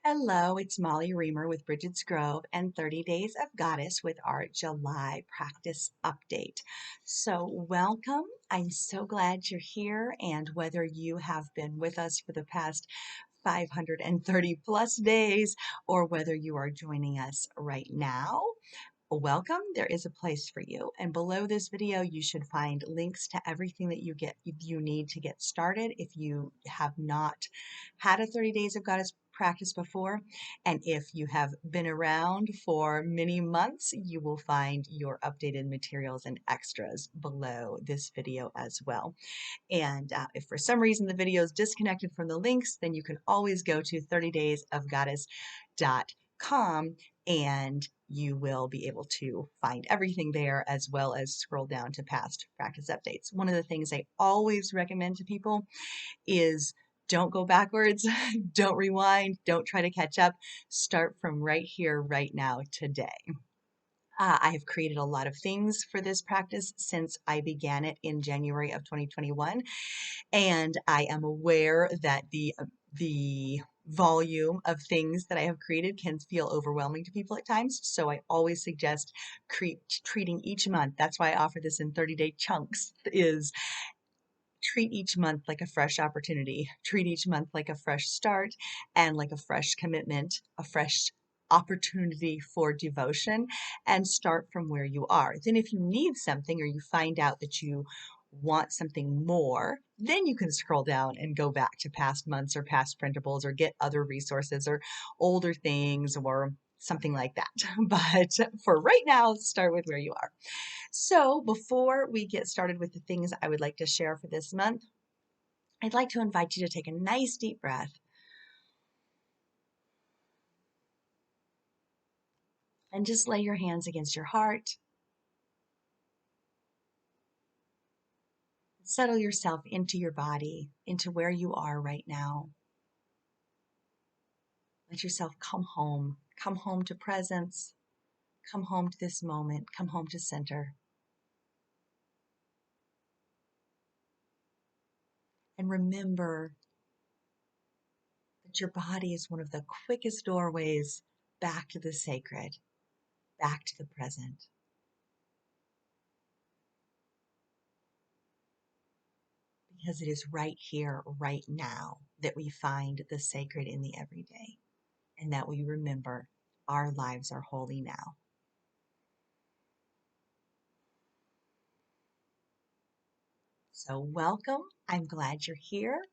Hello, it's Molly Reamer with Bridget's Grove and 30 Days of Goddess with our July practice update. So, welcome. I'm so glad you're here, and whether you have been with us for the past 530 plus days or whether you are joining us right now, welcome. There is a place for you. And below this video, you should find links to everything that you need to get started if you have not had a 30 Days of Goddess practice before. And if you have been around for many months, you will find your updated materials and extras below this video as well. And if for some reason the video is disconnected from the links, then you can always go to 30daysofgoddess.com and you will be able to find everything there as well as scroll down to past practice updates. One of the things I always recommend to people is don't go backwards, don't rewind, don't try to catch up. Start from right here, right now, today. I have created a lot of things for this practice since I began it in January of 2021, and I am aware that the volume of things that I have created can feel overwhelming to people at times. So I always suggest treating each month. That's why I offer this in 30-day chunks. Is treat each month like a fresh opportunity, treat each month like a fresh start and like a fresh commitment, a fresh opportunity for devotion, and start from where you are. Then if you need something or you find out that you want something more, then you can scroll down and go back to past months or past printables or get other resources or older things or something like that. But for right now, start with where you are. So before we get started with the things I would like to share for this month, I'd like to invite you to take a nice deep breath and just lay your hands against your heart. Settle yourself into your body, into where you are right now. Let yourself come home to presence, come home to this moment, come home to center. And remember that your body is one of the quickest doorways back to the sacred, back to the present. Because it is right here, right now, that we find the sacred in the everyday, and that we remember our lives are holy now. So welcome. I'm glad you're here.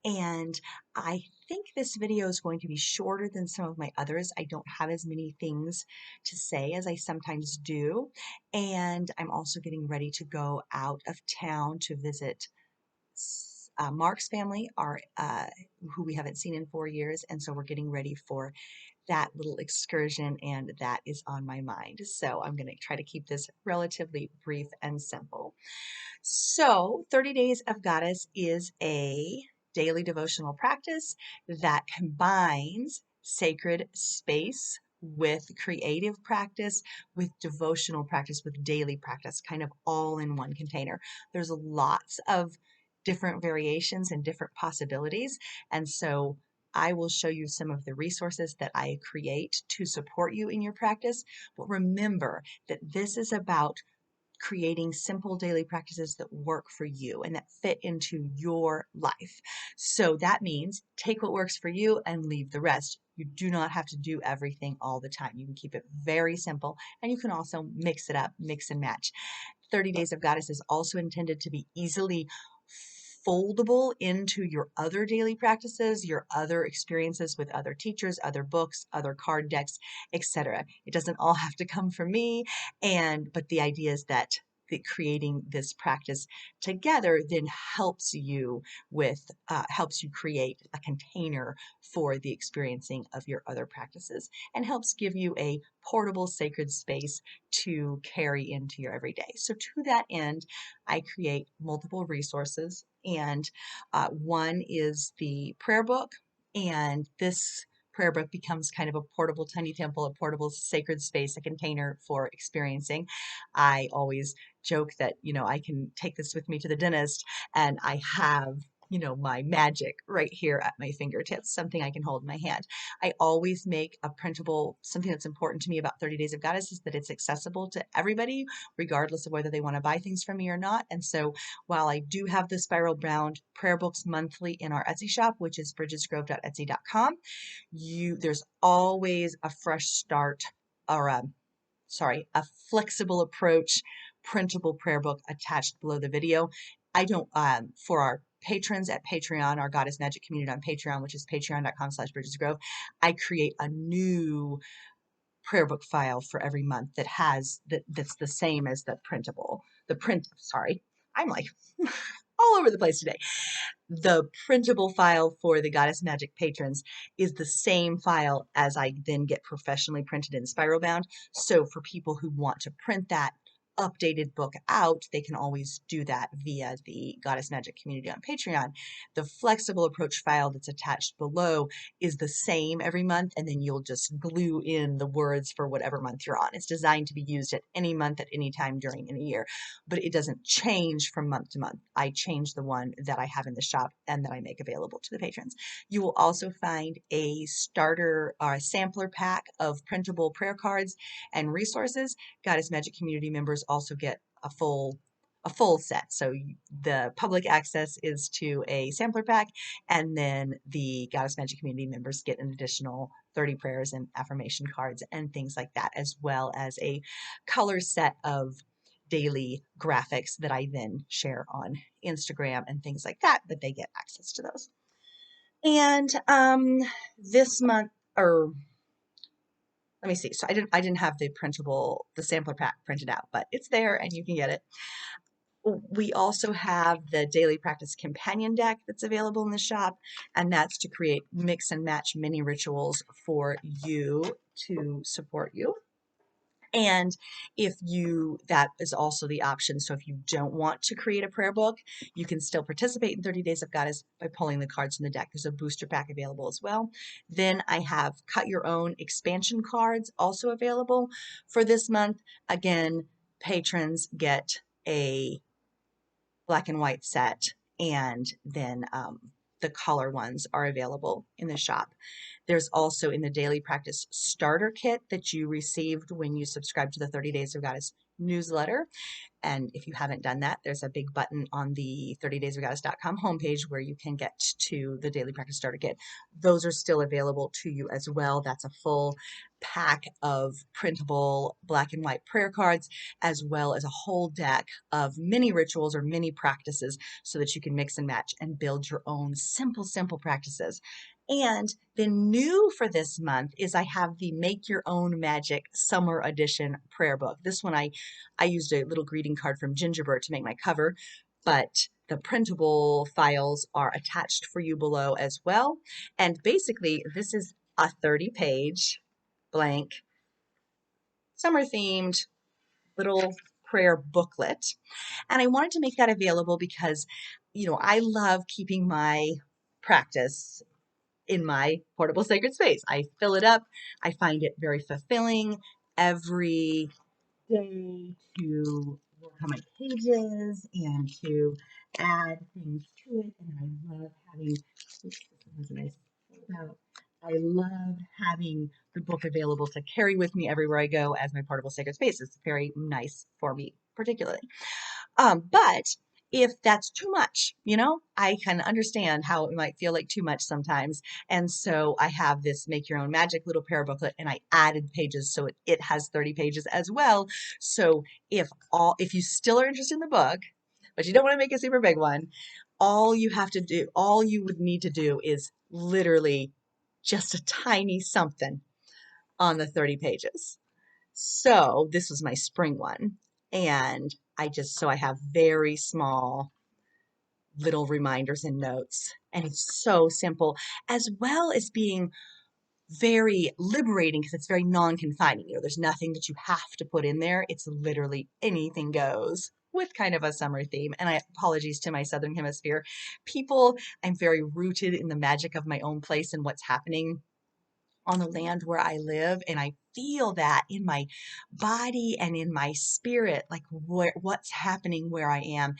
And I think this video is going to be shorter than some of my others. I don't have as many things to say as I sometimes do. And I'm also getting ready to go out of town to visit Mark's family, who we haven't seen in 4 years. And so we're getting ready for that little excursion, and that is on my mind. So I'm going to try to keep this relatively brief and simple. So 30 Days of Goddess is a daily devotional practice that combines sacred space with creative practice, with devotional practice, with daily practice, kind of all in one container. There's lots of different variations and different possibilities. And so I will show you some of the resources that I create to support you in your practice. But remember that this is about creating simple daily practices that work for you and that fit into your life. So that means take what works for you and leave the rest. You do not have to do everything all the time. You can keep it very simple, and you can also mix it up, mix and match. 30 Days of Goddess is also intended to be easily foldable into your other daily practices, your other experiences with other teachers, other books, other card decks, etc. It doesn't all have to come from me, but the idea is that creating this practice together then helps you create a container for the experiencing of your other practices and helps give you a portable sacred space to carry into your everyday. So to that end, I create multiple resources, and one is the prayer book, and this prayer book becomes kind of a portable tiny temple, a portable sacred space, a container for experiencing. I always joke that, I can take this with me to the dentist, and I have my magic right here at my fingertips, something I can hold in my hand. I always make a printable. Something that's important to me about 30 Days of Goddess is that it's accessible to everybody, regardless of whether they want to buy things from me or not. And so while I do have the spiral bound prayer books monthly in our Etsy shop, which is bridgesgrove.etsy.com, there's always a fresh start, or a flexible approach printable prayer book attached below the video. I don't, for our patrons at Patreon, our Goddess Magic community on Patreon, which is patreon.com/bridgesgrove, I create a new prayer book file for every month that's the same as I'm like all over the place today. The printable file for the Goddess Magic patrons is the same file as I then get professionally printed in spiral bound. So for people who want to print that updated book out, they can always do that via the Goddess Magic community on Patreon. The flexible approach file that's attached below is the same every month, and then you'll just glue in the words for whatever month you're on. It's designed to be used at any month at any time during any year, but it doesn't change from month to month. I change the one that I have in the shop and that I make available to the patrons. You will also find a starter or a sampler pack of printable prayer cards and resources. Goddess Magic community members also get a full set. So the public access is to a sampler pack, and then the Goddess Magic community members get an additional 30 prayers and affirmation cards and things like that, as well as a color set of daily graphics that I then share on Instagram and things like that, but they get access to those. And this month, or let me see. So I didn't have the sampler pack printed out, but it's there and you can get it. We also have the daily practice companion deck that's available in the shop, and that's to create mix and match mini rituals for you to support you. And that is also the option. So if you don't want to create a prayer book, you can still participate in 30 Days of Goddess by pulling the cards from the deck. There's a booster pack available as well. Then I have cut your own expansion cards also available for this month. Again, patrons get a black and white set, and then the color ones are available in the shop. There's also in the daily practice starter kit that you received when you subscribe to the 30 Days of Goddess newsletter. And if you haven't done that, there's a big button on the 30daysofgoddess.com homepage where you can get to the daily practice starter kit. Those are still available to you as well. That's a full pack of printable black and white prayer cards, as well as a whole deck of mini rituals or mini practices so that you can mix and match and build your own simple practices. And then new for this month is I have the Make Your Own Magic Summer Edition prayer book. This one I used a little greeting card from Gingerbread to make my cover, but the printable files are attached for you below as well. And basically, this is a 30-page blank summer themed little prayer booklet. And I wanted to make that available because, I love keeping my practice in my portable sacred space. I fill it up. I find it very fulfilling every day to work on my pages and to add things to it. And I love having, this has a nice fold out. I love having the book available to carry with me everywhere I go as my portable sacred space. It's very nice for me, particularly. But if that's too much, I can understand how it might feel like too much sometimes. And so I have this Make Your Own Magic little prayer booklet, and I added pages so it has 30 pages as well. So if you still are interested in the book, but you don't want to make a super big one, all you would need to do is literally just a tiny something on the 30 pages. So this was my spring one. And I have very small little reminders and notes. And it's so simple, as well as being very liberating because it's very non-confining. There's nothing that you have to put in there. It's literally anything goes with kind of a summer theme. And apologies to my Southern Hemisphere people. I'm very rooted in the magic of my own place and what's happening on the land where I live, and I feel that in my body and in my spirit, like what's happening where I am.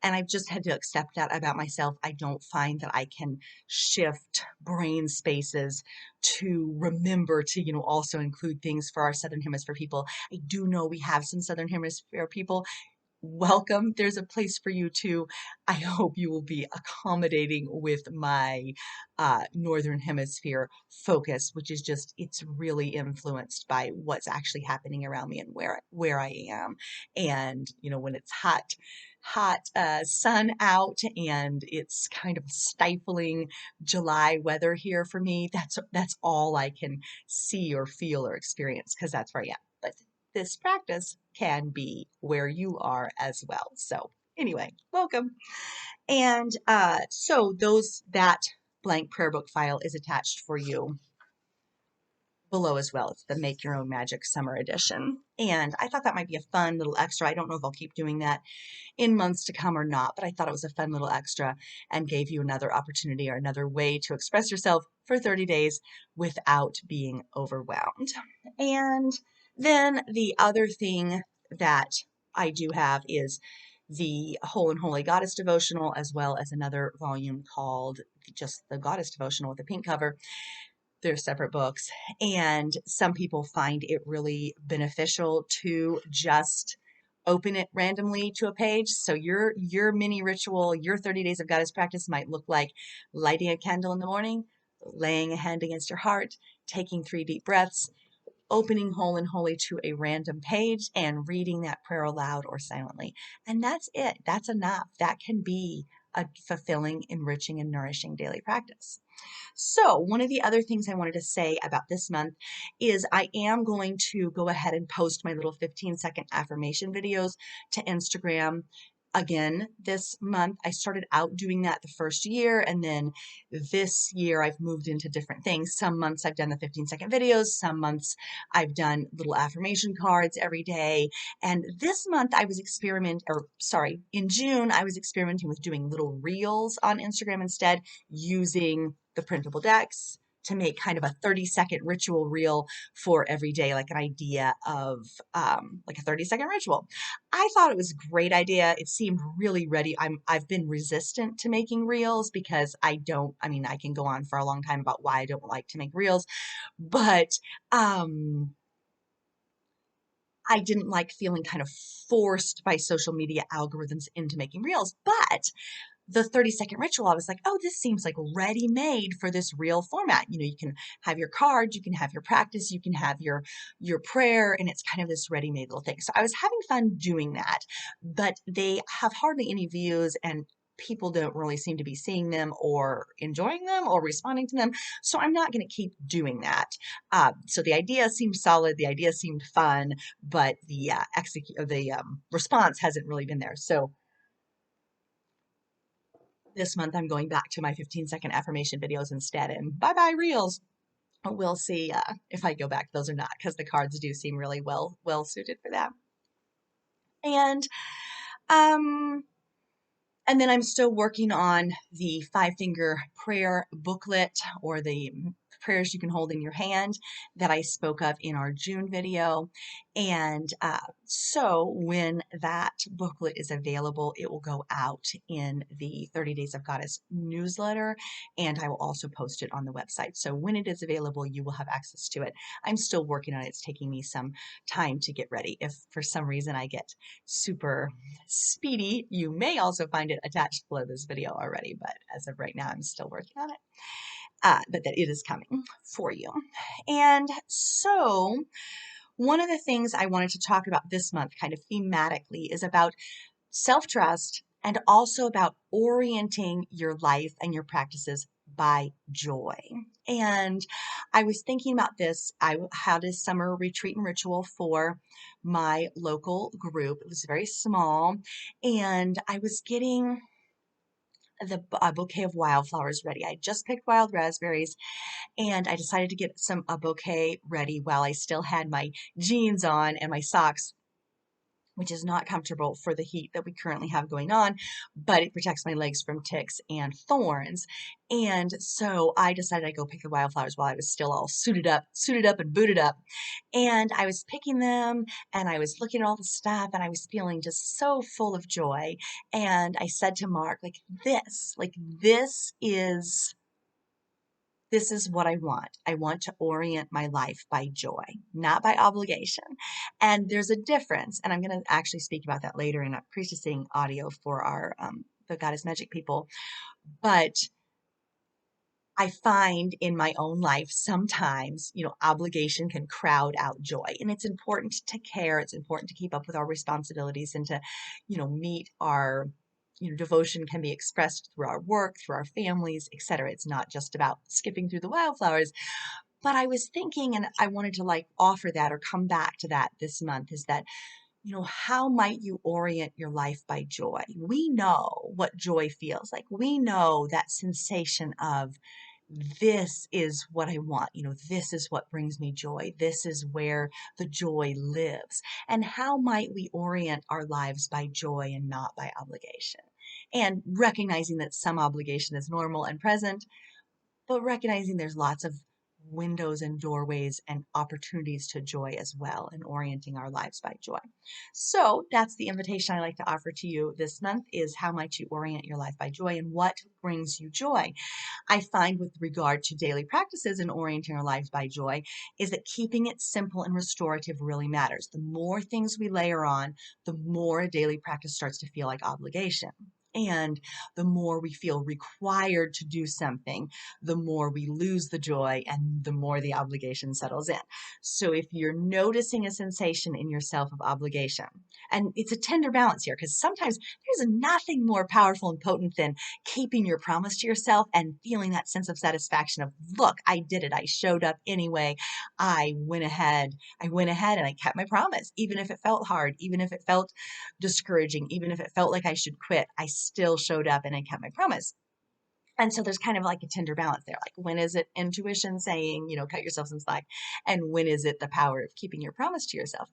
And I've just had to accept that about myself. I don't find that I can shift brain spaces to remember to, also include things for our Southern Hemisphere people. I do know we have some Southern Hemisphere people. Welcome. There's a place for you too. I hope you will be accommodating with my Northern Hemisphere focus, which is just, it's really influenced by what's actually happening around me and where I am. And, when it's hot sun out and it's kind of stifling July weather here for me, that's all I can see or feel or experience, because that's where I am. But this practice can be where you are as well. So anyway, welcome. And so that blank prayer book file is attached for you below as well. It's the Make Your Own Magic Summer Edition. And I thought that might be a fun little extra. I don't know if I'll keep doing that in months to come or not, but I thought it was a fun little extra and gave you another opportunity or another way to express yourself for 30 days without being overwhelmed. And then the other thing that I do have is the Whole and Holy Goddess Devotional, as well as another volume called just the Goddess Devotional with a pink cover. They're separate books, and some people find it really beneficial to just open it randomly to a page. So your mini ritual, your 30 days of goddess practice might look like lighting a candle in the morning, laying a hand against your heart, taking 3 deep breaths, opening Whole and Holy to a random page and reading that prayer aloud or silently. And that's it. That's enough. That can be a fulfilling, enriching, and nourishing daily practice. So one of the other things I wanted to say about this month is I am going to go ahead and post my little 15-second affirmation videos to Instagram again this month. I started out doing that the first year, and then this year I've moved into different things. Some months I've done the 15-second videos, some months I've done little affirmation cards every day. And this month in June, I was experimenting with doing little reels on Instagram instead, using the printable decks to make kind of a 30-second ritual reel for every day, like an idea of like a 30-second ritual. I thought it was a great idea. It seemed really ready. I've been resistant to making reels because I can go on for a long time about why I don't like to make reels, but I didn't like feeling kind of forced by social media algorithms into making reels. But the 30-second ritual, I was like, oh, this seems like ready made for this reel format. You can have your cards, you can have your practice, you can have your prayer, and it's kind of this ready made little thing. So I was having fun doing that, but they have hardly any views, and people don't really seem to be seeing them or enjoying them or responding to them. So I'm not going to keep doing that. So the idea seemed solid, the idea seemed fun, but the response hasn't really been there. So this month I'm going back to my 15-second affirmation videos instead, and bye-bye reels. We'll see if I go back to those or not, because the cards do seem really well suited for that. And and then I'm still working on the 5-finger prayer booklet, or the prayers you can hold in your hand, that I spoke of in our June video. And so when that booklet is available, it will go out in the 30 Days of Goddess newsletter, and I will also post it on the website. So when it is available, you will have access to it. I'm still working on it. It's taking me some time to get ready. If for some reason I get super speedy, you may also find it attached below this video already, but as of right now, I'm still working on it. But that it is coming for you. And so one of the things I wanted to talk about this month, kind of thematically, is about self-trust and also about orienting your life and your practices by joy. And I was thinking about this. I had a summer retreat and ritual for my local group. It was very small, and I was getting a bouquet of wildflowers ready. I just picked wild raspberries, and I decided to get a bouquet ready while I still had my jeans on and my socks which is not comfortable for the heat that we currently have going on, but it protects my legs from ticks and thorns. And so I decided I'd go pick the wildflowers while I was still all suited up and booted up. And I was picking them and I was looking at all the stuff and I was feeling just so full of joy. And I said to Mark, like this is what I want. I want to orient my life by joy, not by obligation. And there's a difference. And I'm going to actually speak about that later in a priestessing audio for our the Goddess Magic people. But I find in my own life sometimes, obligation can crowd out joy. And it's important to care. It's important to keep up with our responsibilities and to, meet our devotion can be expressed through our work, through our families, etc. It's not just about skipping through the wildflowers. But I was thinking, and I wanted to offer that or come back to that this month, is that, how might you orient your life by joy? We know what joy feels like. We know that sensation of this is what I want. This is what brings me joy. This is where the joy lives. And how might we orient our lives by joy and not by obligation? And recognizing that some obligation is normal and present, but recognizing there's lots of windows and doorways and opportunities to joy as well, and orienting our lives by joy. So that's the invitation I like to offer to you this month, is how might you orient your life by joy and what brings you joy? I find with regard to daily practices and orienting our lives by joy is that keeping it simple and restorative really matters. The more things we layer on, the more a daily practice starts to feel like obligation. And the more we feel required to do something, the more we lose the joy and the more the obligation settles in. So if you're noticing a sensation in yourself of obligation, and it's a tender balance here, because sometimes there's nothing more powerful and potent than keeping your promise to yourself and feeling that sense of satisfaction of, look, I did it. I showed up anyway. I went ahead and I kept my promise, even if it felt hard, even if it felt discouraging, even if it felt like I should quit. I still showed up and I kept my promise. And so there's kind of like a tender balance there. Like, when is it intuition saying, cut yourself some slack? And when is it the power of keeping your promise to yourself?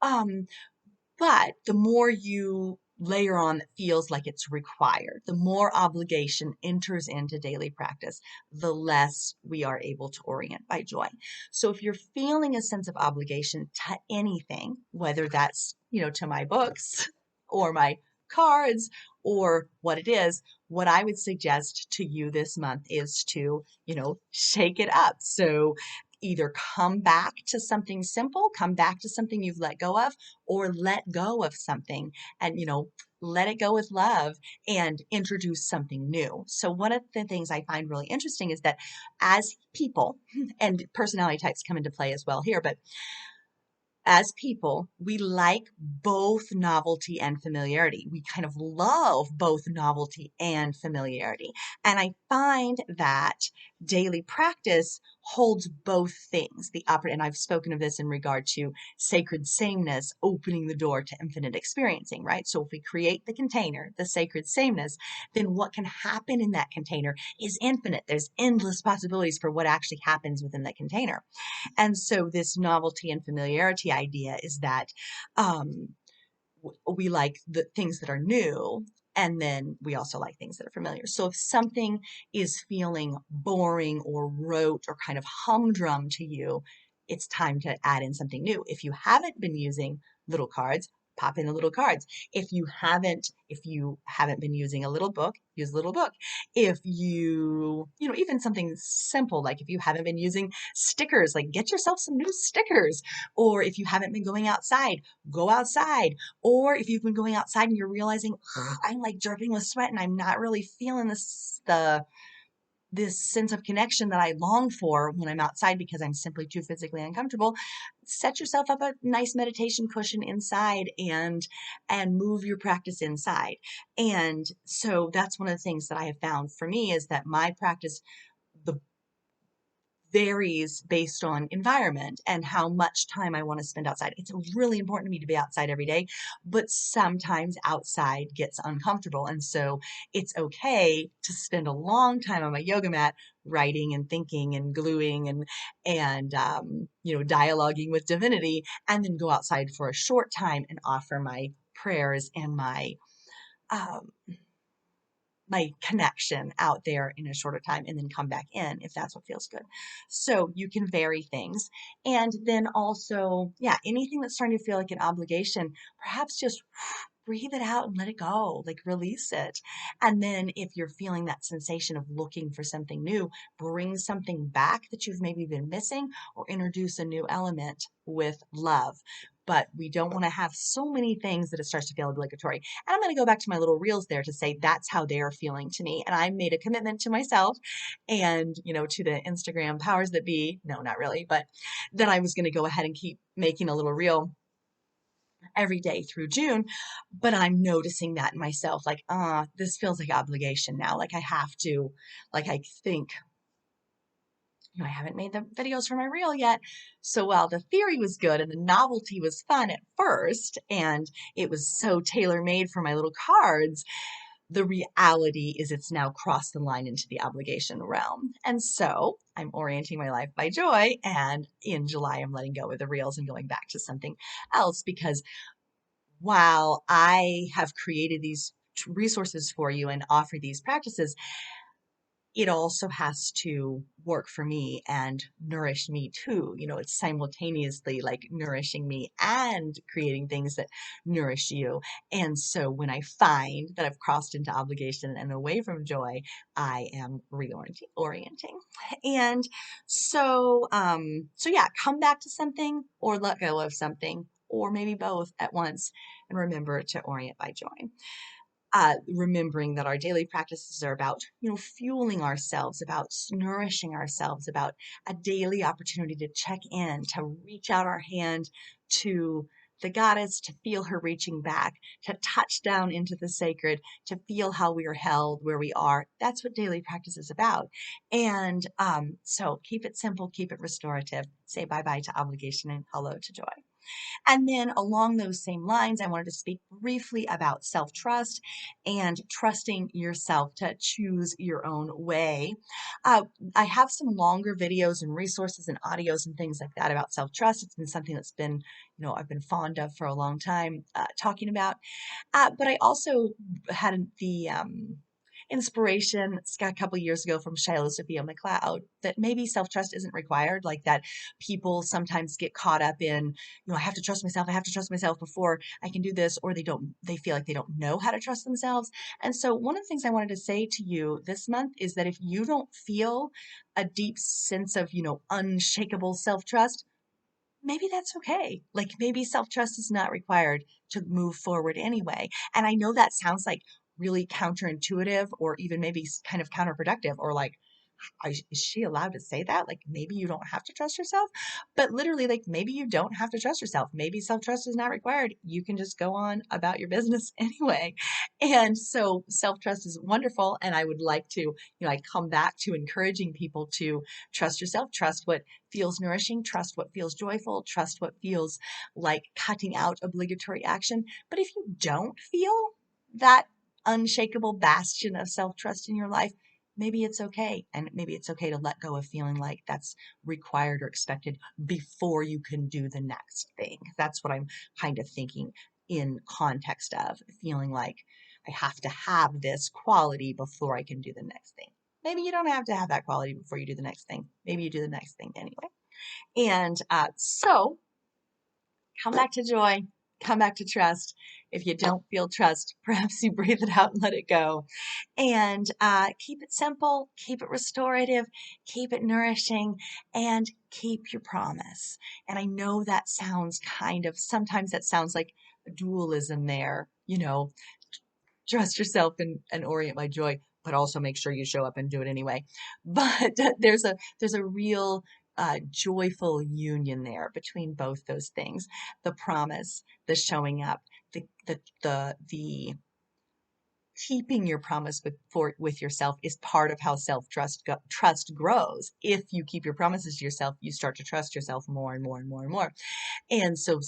But the more you layer on that feels like it's required, the more obligation enters into daily practice, the less we are able to orient by joy. So if you're feeling a sense of obligation to anything, whether that's, to my books or my cards or what it is, what I would suggest to you this month is to, shake it up. So either come back to something simple, come back to something you've let go of, or let go of something and, let it go with love and introduce something new. So one of the things I find really interesting is that as people, and personality types come into play as well here, but as people, we like both novelty and familiarity. We kind of love both novelty and familiarity. And I find that daily practice holds both things. And I've spoken of this in regard to sacred sameness, opening the door to infinite experiencing, right? So if we create the container, the sacred sameness, then what can happen in that container is infinite. There's endless possibilities for what actually happens within that container. And so this novelty and familiarity idea is that we like the things that are new, and then we also like things that are familiar. So if something is feeling boring or rote or kind of humdrum to you, it's time to add in something new. If you haven't been using little cards, pop in the little cards. If you haven't been using a little book, use a little book. If even something simple, like if you haven't been using stickers, like get yourself some new stickers. Or if you haven't been going outside, go outside. Or if you've been going outside and you're realizing, I'm like dripping with sweat and I'm not really feeling this sense of connection that I long for when I'm outside because I'm simply too physically uncomfortable, set yourself up a nice meditation cushion inside and move your practice inside. And so that's one of the things that I have found for me is that my practice, the varies based on environment and how much time I want to spend outside. It's really important to me to be outside every day, but sometimes outside gets uncomfortable. And so it's okay to spend a long time on my yoga mat writing and thinking and gluing and dialoguing with divinity, and then go outside for a short time and offer my prayers and um, my connection out there in a shorter time, and then come back in if that's what feels good. So you can vary things. And then also, yeah, anything that's starting to feel like an obligation, perhaps just breathe it out and let it go, like release it. And then if you're feeling that sensation of looking for something new, bring something back that you've maybe been missing, or introduce a new element with love. But we don't want to have so many things that it starts to feel obligatory. And I'm going to go back to my little reels there to say that's how they're feeling to me. And I made a commitment to myself and, to the Instagram powers that be. No, not really, but then I was going to go ahead and keep making a little reel every day through June. But I'm noticing that in myself, like, this feels like obligation now. Like I have to, like I think, I haven't made the videos for my reel yet. So while the theory was good and the novelty was fun at first, and it was so tailor-made for my little cards, the reality is it's now crossed the line into the obligation realm. And so I'm orienting my life by joy. And in July, I'm letting go of the reels and going back to something else, because while I have created these resources for you and offer these practices, it also has to work for me and nourish me too. It's simultaneously like nourishing me and creating things that nourish you. And so when I find that I've crossed into obligation and away from joy, I am reorienting. And so yeah, come back to something or let go of something, or maybe both at once, and remember to orient by joy. Remembering that our daily practices are about, fueling ourselves, about nourishing ourselves, about a daily opportunity to check in, to reach out our hand to the goddess, to feel her reaching back, to touch down into the sacred, to feel how we are held where we are. That's what daily practice is about. And so keep it simple, keep it restorative, say bye-bye to obligation and hello to joy. And then along those same lines, I wanted to speak briefly about self-trust and trusting yourself to choose your own way. Uh, I have some longer videos and resources and audios and things like that about self-trust. It's been something that's been, I've been fond of for a long time, talking about. But I also had the inspiration a couple years ago from Shiloh Sophia McLeod that maybe self-trust isn't required, like that people sometimes get caught up in, I have to trust myself. I have to trust myself before I can do this, or they feel like they don't know how to trust themselves. And so one of the things I wanted to say to you this month is that if you don't feel a deep sense of, unshakable self-trust, maybe that's okay. Like maybe self-trust is not required to move forward anyway. And I know that sounds like really counterintuitive, or even maybe kind of counterproductive, or like, is she allowed to say that? Like maybe you don't have to trust yourself, but literally, like maybe you don't have to trust yourself. Maybe self-trust is not required. You can just go on about your business anyway. And so self-trust is wonderful. And I would like to, I come back to encouraging people to trust yourself, trust what feels nourishing, trust what feels joyful, trust what feels like cutting out obligatory action. But if you don't feel that unshakable bastion of self-trust in your life, maybe it's okay. And maybe it's okay to let go of feeling like that's required or expected before you can do the next thing. That's what I'm kind of thinking in context of feeling like I have to have this quality before I can do the next thing. Maybe you don't have to have that quality before you do the next thing. Maybe you do the next thing anyway. And so come back to joy, come back to trust. If you don't feel trust, perhaps you breathe it out and let it go. And keep it simple, keep it restorative, keep it nourishing, and keep your promise. And I know that sounds sometimes that sounds like a dualism there, trust yourself and orient by joy, but also make sure you show up and do it anyway. But there's a real joyful union there between both those things: the promise, the showing up, the keeping your promise with yourself is part of how trust grows. If you keep your promises to yourself, you start to trust yourself more and more and more and more. And so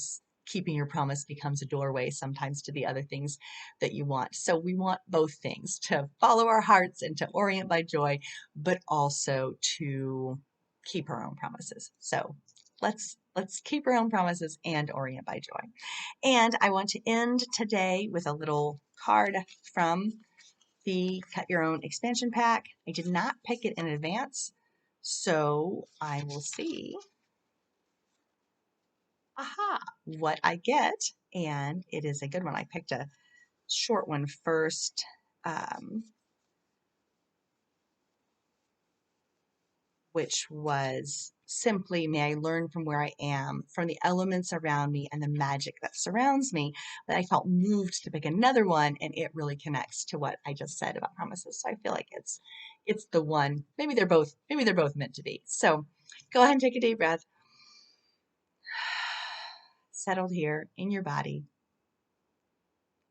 keeping your promise becomes a doorway sometimes to the other things that you want. So we want both things, to follow our hearts and to orient by joy, but also to keep our own promises. So let's keep our own promises and orient by joy. And I want to end today with a little card from the Cut Your Own expansion pack. I did not pick it in advance, so I will see what I get. And it is a good one. I picked a short one first. Which was simply, may I learn from where I am, from the elements around me and the magic that surrounds me. But I felt moved to pick another one, and it really connects to what I just said about promises. So I feel like it's the one. Maybe they're both meant to be. So go ahead and take a deep breath. Settled here in your body,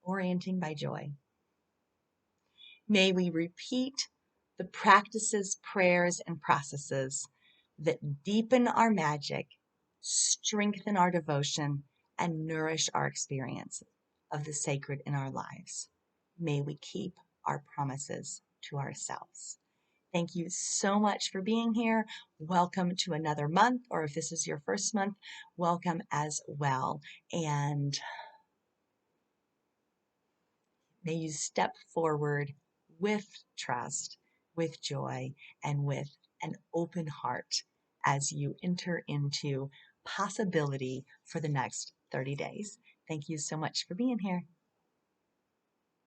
orienting by joy. May we repeat the practices, prayers, and processes that deepen our magic, strengthen our devotion, and nourish our experience of the sacred in our lives. May we keep our promises to ourselves. Thank you so much for being here. Welcome to another month, or if this is your first month, welcome as well. And may you step forward with trust, with joy, and with an open heart as you enter into possibility for the next 30 days. Thank you so much for being here.